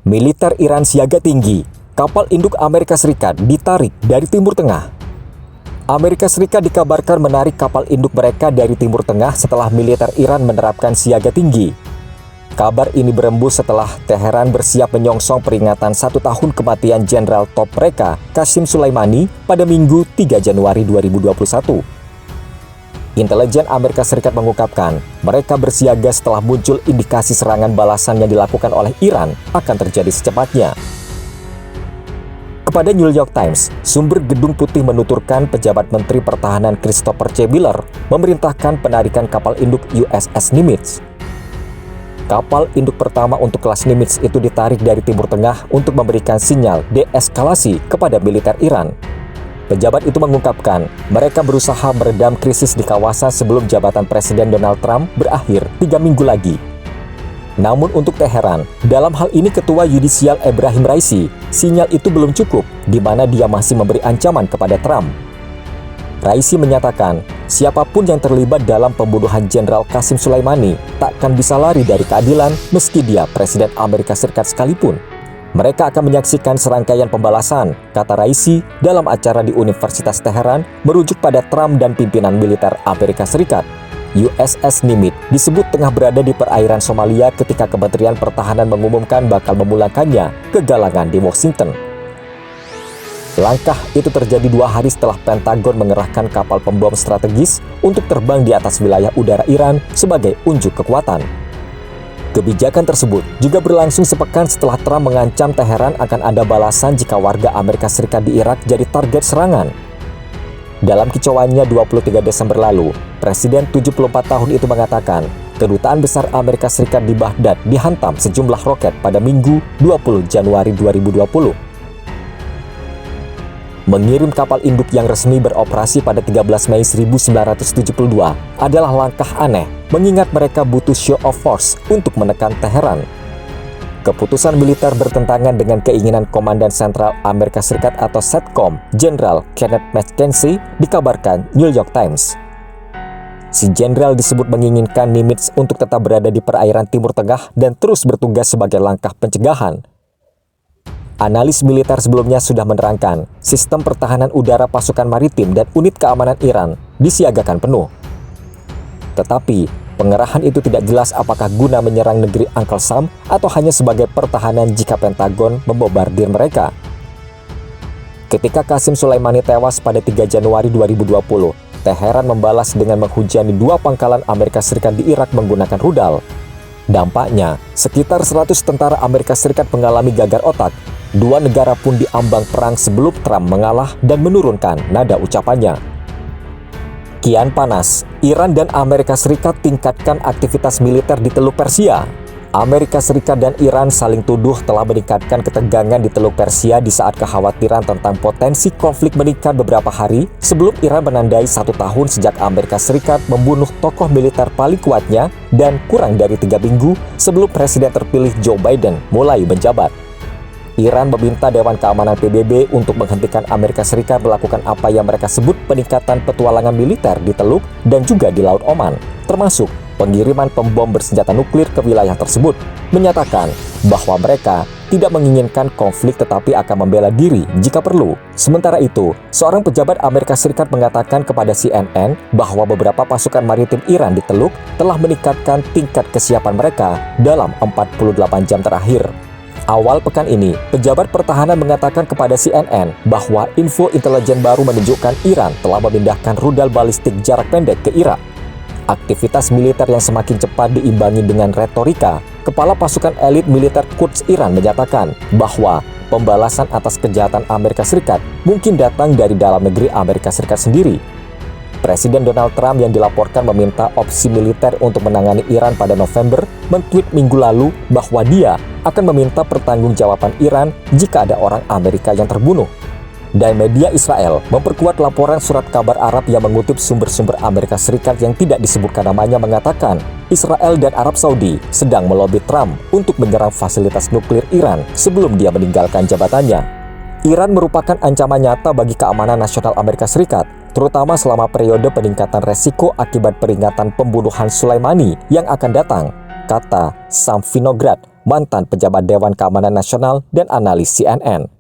Militer Iran siaga tinggi. Kapal induk Amerika Serikat ditarik dari Timur Tengah. Amerika Serikat dikabarkan menarik kapal induk mereka dari Timur Tengah setelah militer Iran menerapkan siaga tinggi. Kabar ini berembus setelah Teheran bersiap menyongsong peringatan 1 tahun kematian jenderal top mereka, Qasem Soleimani, pada Minggu 3 Januari 2021. Intelijen Amerika Serikat mengungkapkan, mereka bersiaga setelah muncul indikasi serangan balasan yang dilakukan oleh Iran akan terjadi secepatnya. Kepada New York Times, sumber Gedung Putih menuturkan pejabat Menteri Pertahanan Christopher C. Miller memerintahkan penarikan kapal induk USS Nimitz. Kapal induk pertama untuk kelas Nimitz itu ditarik dari Timur Tengah untuk memberikan sinyal deeskalasi kepada militer Iran. Pejabat itu mengungkapkan, mereka berusaha meredam krisis di kawasan sebelum jabatan Presiden Donald Trump berakhir 3 minggu lagi. Namun untuk Teheran, dalam hal ini Ketua Yudisial Ebrahim Raisi, sinyal itu belum cukup, di mana dia masih memberi ancaman kepada Trump. Raisi menyatakan, siapapun yang terlibat dalam pembunuhan Jenderal Qasem Soleimani takkan bisa lari dari keadilan meski dia Presiden Amerika Serikat sekalipun. Mereka akan menyaksikan serangkaian pembalasan, kata Raisi dalam acara di Universitas Teheran merujuk pada Trump dan pimpinan militer Amerika Serikat. USS Nimitz disebut tengah berada di perairan Somalia ketika Kementerian Pertahanan mengumumkan bakal memulangkannya ke galangan di Washington. Langkah itu terjadi 2 hari setelah Pentagon mengerahkan kapal pembom strategis untuk terbang di atas wilayah udara Iran sebagai unjuk kekuatan. Kebijakan tersebut juga berlangsung sepekan setelah Trump mengancam Teheran akan ada balasan jika warga Amerika Serikat di Irak jadi target serangan. Dalam kicauannya 23 Desember lalu, Presiden 74 tahun itu mengatakan, Kedutaan Besar Amerika Serikat di Baghdad dihantam sejumlah roket pada Minggu 20 Januari 2020. Mengirim kapal induk yang resmi beroperasi pada 13 Mei 1972 adalah langkah aneh, mengingat mereka butuh show of force untuk menekan Teheran. Keputusan militer bertentangan dengan keinginan Komandan Sentral Amerika Serikat atau CENTCOM, Jenderal Kenneth McKenzie, dikabarkan New York Times. Si jenderal disebut menginginkan Nimitz untuk tetap berada di perairan Timur Tengah dan terus bertugas sebagai langkah pencegahan. Analis militer sebelumnya sudah menerangkan, sistem pertahanan udara pasukan maritim dan unit keamanan Iran disiagakan penuh. Tetapi, pengerahan itu tidak jelas apakah guna menyerang negeri Uncle Sam atau hanya sebagai pertahanan jika Pentagon membombardir mereka. Ketika Qasem Soleimani tewas pada 3 Januari 2020, Teheran membalas dengan menghujani 2 pangkalan Amerika Serikat di Irak menggunakan rudal. Dampaknya, sekitar 100 tentara Amerika Serikat mengalami gagar otak. 2 negara pun diambang perang sebelum Trump mengalah dan menurunkan nada ucapannya. Kian panas, Iran dan Amerika Serikat tingkatkan aktivitas militer di Teluk Persia. Amerika Serikat dan Iran saling tuduh telah meningkatkan ketegangan di Teluk Persia di saat kekhawatiran tentang potensi konflik meningkat beberapa hari sebelum Iran menandai 1 tahun sejak Amerika Serikat membunuh tokoh militer paling kuatnya dan kurang dari 3 minggu sebelum Presiden terpilih Joe Biden mulai menjabat. Iran meminta Dewan Keamanan PBB untuk menghentikan Amerika Serikat melakukan apa yang mereka sebut peningkatan petualangan militer di Teluk dan juga di Laut Oman, termasuk pengiriman pembom bersenjata nuklir ke wilayah tersebut, menyatakan bahwa mereka tidak menginginkan konflik tetapi akan membela diri jika perlu. Sementara itu, seorang pejabat Amerika Serikat mengatakan kepada CNN bahwa beberapa pasukan maritim Iran di Teluk telah meningkatkan tingkat kesiapan mereka dalam 48 jam terakhir. Awal pekan ini, pejabat pertahanan mengatakan kepada CNN bahwa info intelijen baru menunjukkan Iran telah memindahkan rudal balistik jarak pendek ke Irak. Aktivitas militer yang semakin cepat diimbangi dengan retorika. Kepala pasukan elit militer Quds Iran menyatakan bahwa pembalasan atas kejahatan Amerika Serikat mungkin datang dari dalam negeri Amerika Serikat sendiri. Presiden Donald Trump yang dilaporkan meminta opsi militer untuk menangani Iran pada November men-tweet minggu lalu bahwa dia akan meminta pertanggungjawaban Iran jika ada orang Amerika yang terbunuh. Dan media Israel memperkuat laporan surat kabar Arab yang mengutip sumber-sumber Amerika Serikat yang tidak disebutkan namanya mengatakan Israel dan Arab Saudi sedang melobi Trump untuk menyerang fasilitas nuklir Iran sebelum dia meninggalkan jabatannya. Iran merupakan ancaman nyata bagi keamanan nasional Amerika Serikat, terutama selama periode peningkatan resiko akibat peringatan pembunuhan Soleimani yang akan datang, kata Sam Vinograd, mantan pejabat Dewan Keamanan Nasional dan analis CNN.